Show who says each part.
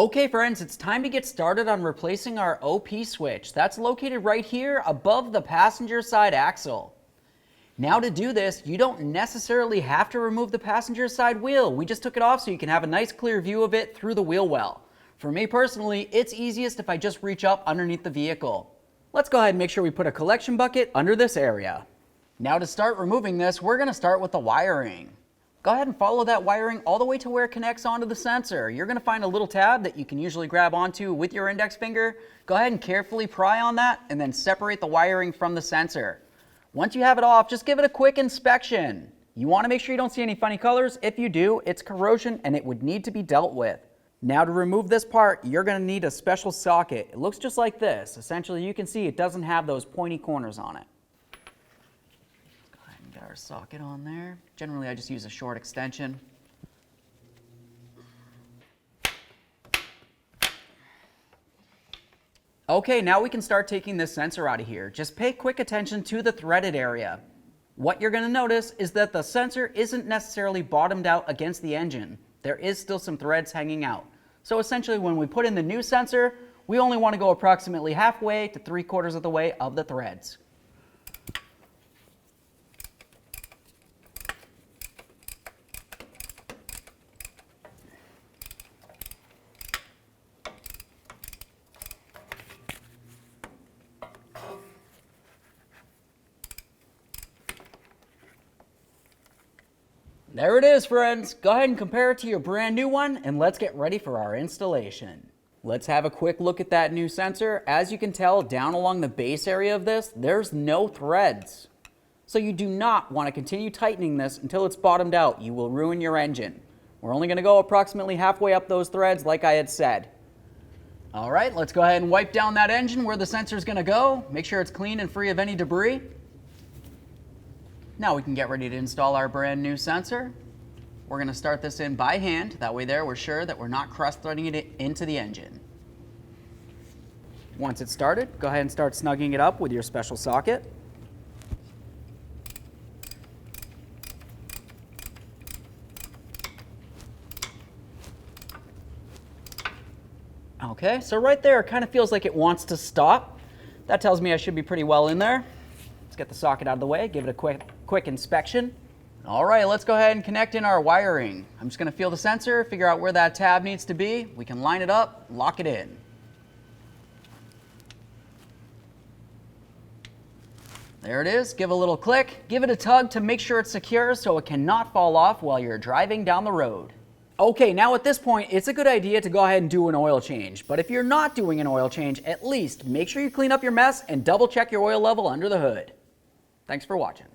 Speaker 1: Okay friends, it's time to get started on replacing our OP switch. That's located right here above the passenger side axle. Now to do this, you don't necessarily have to remove the passenger side wheel. We just took it off so you can have a nice clear view of it through the wheel well. For me personally, it's easiest if I just reach up underneath the vehicle. Let's go ahead and make sure we put a collection bucket under this area. Now to start removing this, we're going to start with the wiring. Go ahead and follow that wiring all the way to where it connects onto the sensor. You're going to find a little tab that you can usually grab onto with your index finger. Go ahead and carefully pry on that and then separate the wiring from the sensor. Once you have it off, just give it a quick inspection. You want to make sure you don't see any funny colors. If you do, it's corrosion and it would need to be dealt with. Now to remove this part, you're going to need a special socket. It looks just like this. Essentially, you can see it doesn't have those pointy corners on it. Got our socket on there. Generally, I just use a short extension. Okay, now we can start taking this sensor out of here. Just pay quick attention to the threaded area. What you're going to notice is that the sensor isn't necessarily bottomed out against the engine. There is still some threads hanging out. So essentially, when we put in the new sensor, we only want to go approximately halfway to 3/4 of the way of the threads. There it is, friends. Go ahead and compare it to your brand new one, and let's get ready for our installation. Let's have a quick look at that new sensor. As you can tell, down along the base area of this, there's no threads. So you do not want to continue tightening this until it's bottomed out. You will ruin your engine. We're only going to go approximately halfway up those threads, like I had said. All right, let's go ahead and wipe down that engine where the sensor is going to go. Make sure it's clean and free of any debris. Now we can get ready to install our brand new sensor. We're going to start this in by hand. That way there, we're sure that we're not cross-threading it into the engine. Once it's started, go ahead and start snugging it up with your special socket. Okay, so right there, it kind of feels like it wants to stop. That tells me I should be pretty well in there. Let's get the socket out of the way, give it a quick inspection. All right, let's go ahead and connect in our wiring. I'm just going to feel the sensor, figure out where that tab needs to be. We can line it up, lock it in. There it is. Give a little click. Give it a tug to make sure it's secure so it cannot fall off while you're driving down the road. Okay, now at this point, it's a good idea to go ahead and do an oil change. But if you're not doing an oil change, at least make sure you clean up your mess and double check your oil level under the hood. Thanks for watching.